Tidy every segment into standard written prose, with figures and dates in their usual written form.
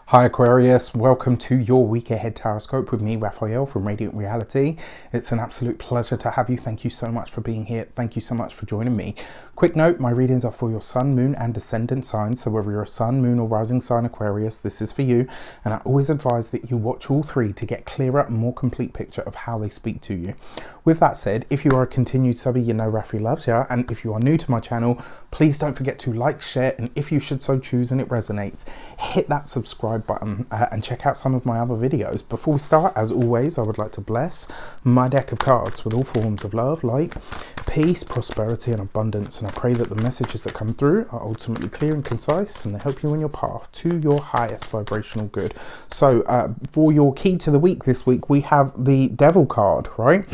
Hi Aquarius, welcome to your week ahead horoscope with me, Raphael from Radiant Reality. It's an absolute pleasure to have you. Thank you so much for being here. Thank you so much for joining me. Quick note, my readings are for your sun, moon and ascendant signs. So whether you're a sun, moon or rising sign Aquarius, this is for you. And I always advise that you watch all three to get clearer and more complete picture of how they speak to you. With that said, if you are a continued subby, you know Rafi loves you. And if you are new to my channel, please don't forget to like, share, and if you should so choose and it resonates, hit that subscribe button and check out some of my other videos. Before we start, as always, I would like to bless my deck of cards with all forms of love, light, peace, prosperity and abundance, and I pray that the messages that come through are ultimately clear and concise and they help you on your path to your highest vibrational good. So for your key to the week this week, we have the Devil card, right?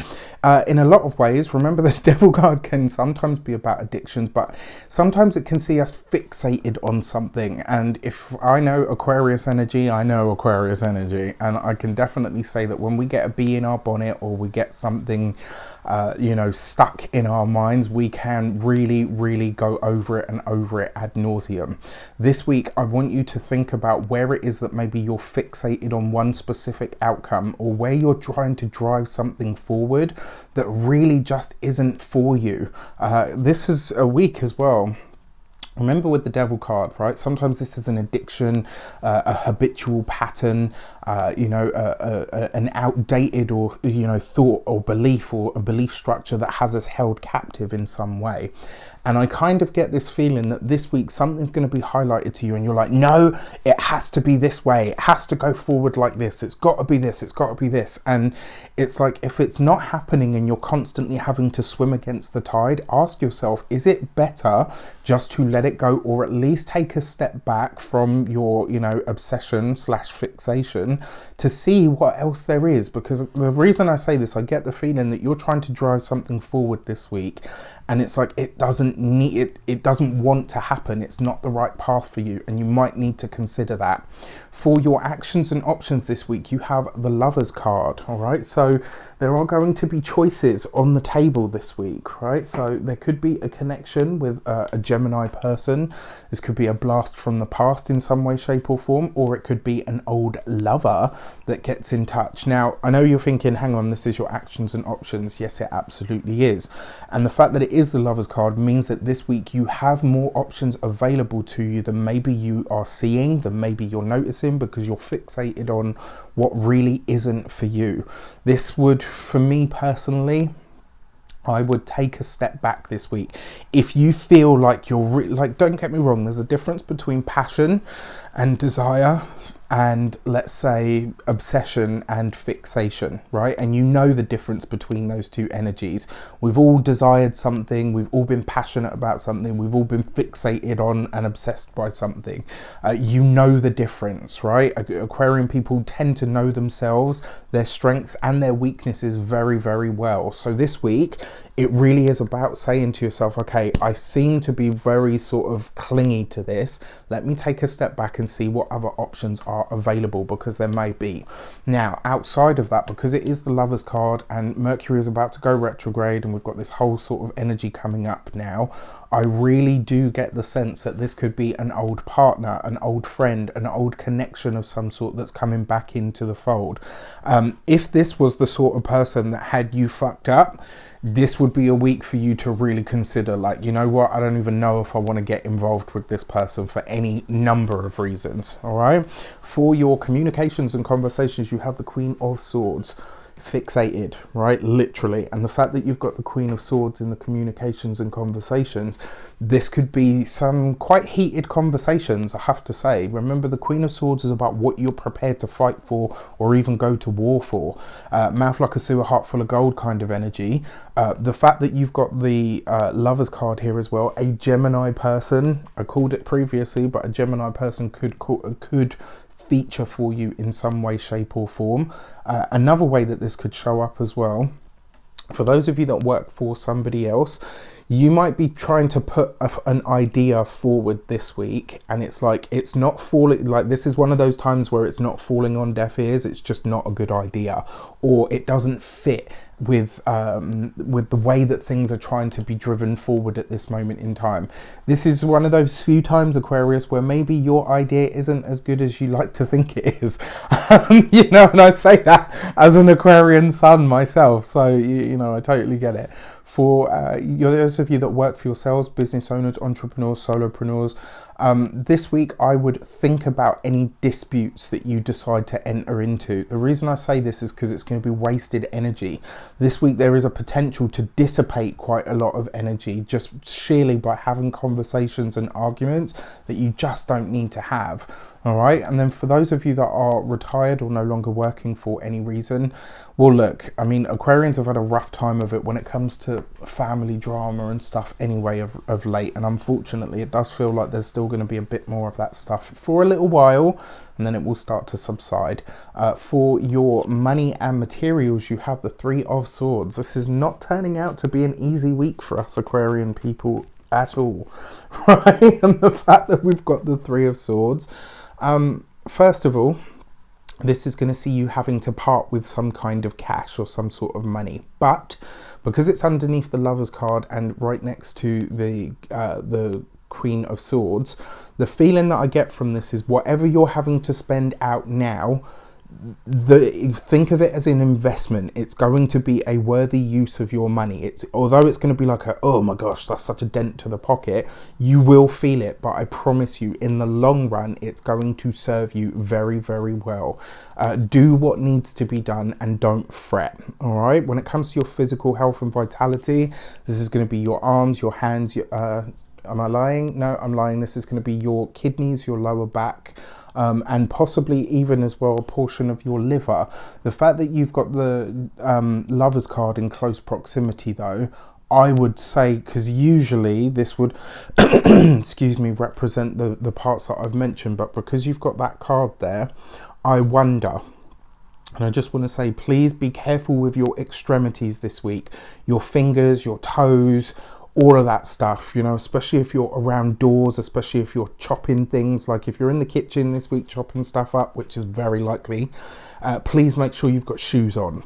In a lot of ways, remember the Devil card can sometimes be about addictions, but sometimes it can see us fixated on something. And if I know Aquarius energy, I know Aquarius energy, and I can definitely say that when we get a bee in our bonnet or we get something stuck in our minds, we can really go over it and over it ad nauseum. This week I want you to think about where it is that maybe you're fixated on one specific outcome, or where you're trying to drive something forward that really just isn't for you. This is a week as well. Remember with the Devil card, right? Sometimes this is an addiction, a habitual pattern, an outdated or thought or belief, or a belief structure that has us held captive in some way. And I kind of get this feeling that this week something's going to be highlighted to you and you're like, no, it has to be this way. It has to go forward like this. It's got to be this. It's got to be this. And it's like, if it's not happening and you're constantly having to swim against the tide, ask yourself, is it better just to let it go, or at least take a step back from your, obsession / fixation to see what else there is? Because the reason I say this, I get the feeling that you're trying to drive something forward this week, and it's like it doesn't want to happen. It's not the right path for you, and you might need to consider that. For your actions and options this week, you have the Lovers card. All right, so there are going to be choices on the table this week, right? So there could be a connection with a Gemini person. This could be a blast from the past in some way, shape or form, or it could be an old lover that gets in touch. Now, I know you're thinking, hang on, this is your actions and options. Yes, it absolutely is. And the fact that it is the Lovers card means that this week you have more options available to you than maybe you are seeing, than maybe you're noticing, because you're fixated on what really isn't for you. This would, for me personally, I would take a step back this week. If you feel like you're don't get me wrong, there's a difference between passion and desire and, let's say, obsession and fixation, right? And you know the difference between those two energies. We've all desired something, we've all been passionate about something, we've all been fixated on and obsessed by something. You know the difference, right? Aquarian people tend to know themselves, their strengths and their weaknesses very well. So this week, it really is about saying to yourself, okay, I seem to be very sort of clingy to this. Let me take a step back and see what other options are available, because there may be. Now, outside of that, because it is the Lovers card and Mercury is about to go retrograde and we've got this whole sort of energy coming up now, I really do get the sense that this could be an old partner, an old friend, an old connection of some sort that's coming back into the fold. If this was the sort of person that had you fucked up, this would be a week for you to really consider, like, you know what, I don't even know if I want to get involved with this person for any number of reasons. All right, for your communications and conversations, you have the Queen of Swords. Fixated, right? Literally. And the fact that you've got the Queen of Swords in the communications and conversations, this could be some quite heated conversations, I have to say. Remember, the Queen of Swords is about what you're prepared to fight for or even go to war for. Mouth like a sewer, heart full of gold kind of energy. The fact that you've got the Lovers card here as well, a Gemini person, I called it previously, but a Gemini person could feature for you in some way, shape or form. Another way that this could show up as well, for those of you that work for somebody else, you might be trying to put an idea forward this week, and it's like it's not falling, like this is one of those times where it's not falling on deaf ears. It's just not a good idea, or it doesn't fit with the way that things are trying to be driven forward at this moment in time. This is one of those few times, Aquarius, where maybe your idea isn't as good as you like to think it is. You know, and I say that as an Aquarian sun myself, so you know, I totally get it. For those of you that work for yourselves, business owners, entrepreneurs, solopreneurs, this week I would think about any disputes that you decide to enter into. The reason I say this is because it's going to be wasted energy. This week there is a potential to dissipate quite a lot of energy just sheerly by having conversations and arguments that you just don't need to have. All right. And then for those of you that are retired or no longer working for any reason, well, look, I mean, Aquarians have had a rough time of it when it comes to family drama and stuff anyway of late. And unfortunately, it does feel like there's still going to be a bit more of that stuff for a little while, and then it will start to subside. For your money and materials, you have the Three of Swords. This is not turning out to be an easy week for us Aquarian people at all, right? And the fact that we've got the Three of Swords, first of all, this is going to see you having to part with some kind of cash or some sort of money, but because it's underneath the Lovers card and right next to the Queen of Swords, the feeling that I get from this is whatever you're having to spend out now, think of it as an investment. It's going to be a worthy use of your money. Although it's going to be like oh my gosh, that's such a dent to the pocket, you will feel it, but I promise you in the long run it's going to serve you very, very well. Do what needs to be done and don't fret. All right, when it comes to your physical health and vitality, this is going to be your arms, your hands, am I lying? No, I'm lying. This is going to be your kidneys, your lower back, and possibly even as well a portion of your liver. The fact that you've got the Lovers card in close proximity though, I would say, because usually this would excuse me, represent the parts that I've mentioned, but because you've got that card there, I wonder. And I just want to say, please be careful with your extremities this week, your fingers, your toes, all of that stuff, you know, especially if you're around doors, especially if you're chopping things, like if you're in the kitchen this week chopping stuff up, which is very likely, please make sure you've got shoes on.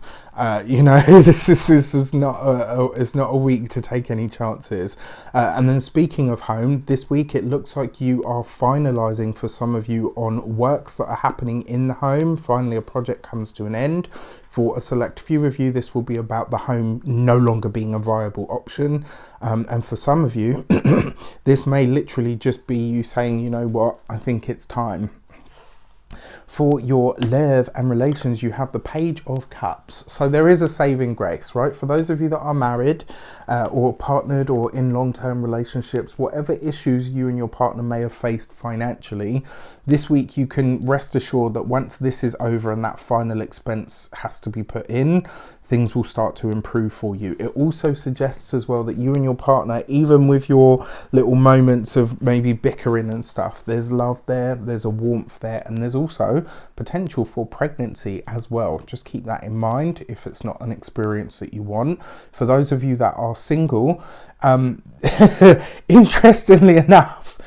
You know, this is not it's not a week to take any chances. And then speaking of home, this week it looks like you are finalizing for some of you on works that are happening in the home. Finally, a project comes to an end. For a select few of you, this will be about the home no longer being a viable option. And for some of you, this may literally just be you saying, you know what, I think it's time. For your love and relations, you have the Page of Cups. So there is a saving grace, right? For those of you that are married or partnered or in long-term relationships, whatever issues you and your partner may have faced financially, this week you can rest assured that once this is over and that final expense has to be put in, things will start to improve for you. It also suggests as well that you and your partner, even with your little moments of maybe bickering and stuff, there's love there, there's a warmth there, and there's also potential for pregnancy as well. Just keep that in mind if it's not an experience that you want. For those of you that are single, interestingly enough,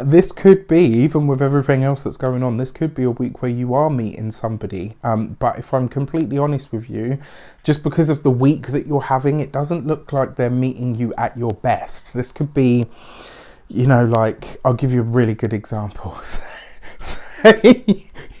this could be, even with everything else that's going on, this could be a week where you are meeting somebody. But if I'm completely honest with you, just because of the week that you're having, it doesn't look like they're meeting you at your best. This could be, you know, like, I'll give you a really good example. Say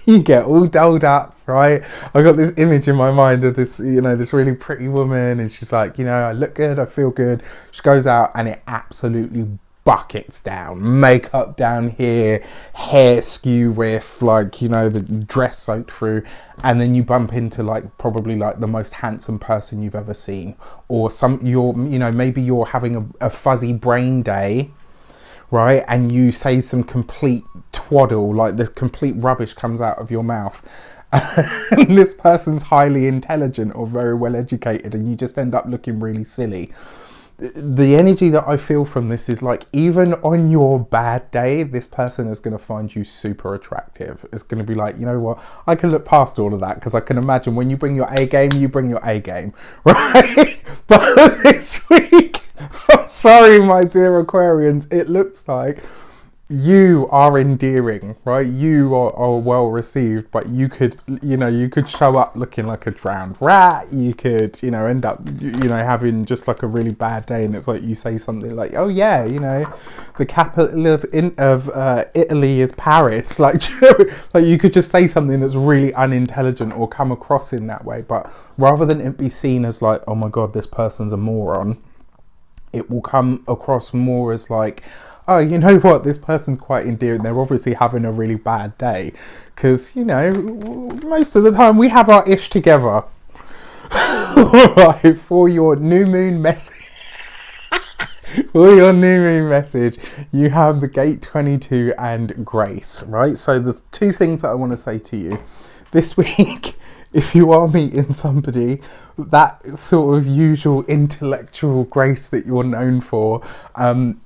you get all dolled up, right? I got this image in my mind of this, you know, this really pretty woman, and she's like, you know, I look good, I feel good. She goes out and it absolutely buckets down, makeup down here, hair skew with, like, you know, the dress soaked through, and then you bump into like probably like the most handsome person you've ever seen, or you know, maybe you're having a fuzzy brain day, right, and you say some complete twaddle, like this complete rubbish comes out of your mouth. And this person's highly intelligent or very well educated, and you just end up looking really silly. The energy that I feel from this is like, even on your bad day, this person is going to find you super attractive. It's going to be like, you know what, I can look past all of that, because I can imagine when you bring your A game, you bring your A game, right? But this week, Sorry, my dear Aquarians, it looks like you are endearing, right? You are well received, but you could, you could show up looking like a drowned rat. You could, end up, having just like a really bad day, and it's like you say something like, "Oh yeah, the capital of Italy is Paris." Like, like you could just say something that's really unintelligent or come across in that way. But rather than it be seen as like, "Oh my God, this person's a moron," it will come across more as like, oh, you know what, this person's quite endearing. They're obviously having a really bad day. Because, most of the time we have our ish together. Right, for your new moon message. For your new moon message, you have the Gate 22 and Grace, right? So the two things that I want to say to you this week, if you are meeting somebody, that sort of usual intellectual grace that you're known for,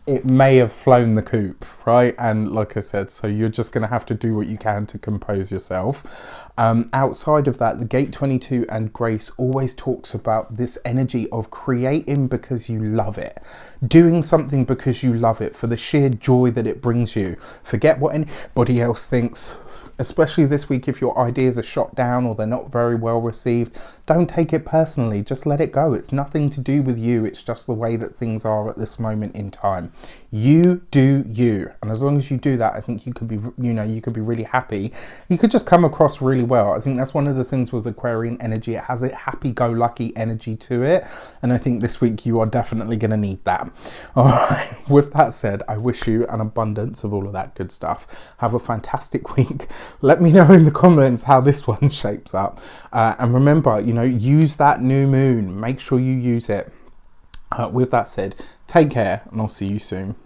it may have flown the coop, right? And like I said, so you're just going to have to do what you can to compose yourself. Outside of that, the Gate 22 and Grace always talks about this energy of creating because you love it, doing something because you love it, for the sheer joy that it brings you. Forget what anybody else thinks. Especially this week, if your ideas are shot down or they're not very well received, don't take it personally. Just let it go. It's nothing to do with you. It's just the way that things are at this moment in time. You do you, and as long as you do that, I think you could be, you could be really happy. You could just come across really well. I think that's one of the things with Aquarian energy. It has a happy-go-lucky energy to it, and I think this week you are definitely going to need that. All right. With that said, I wish you an abundance of all of that good stuff. Have a fantastic week. Let me know in the comments how this one shapes up. And remember, use that new moon. Make sure you use it. With that said, take care, and I'll see you soon.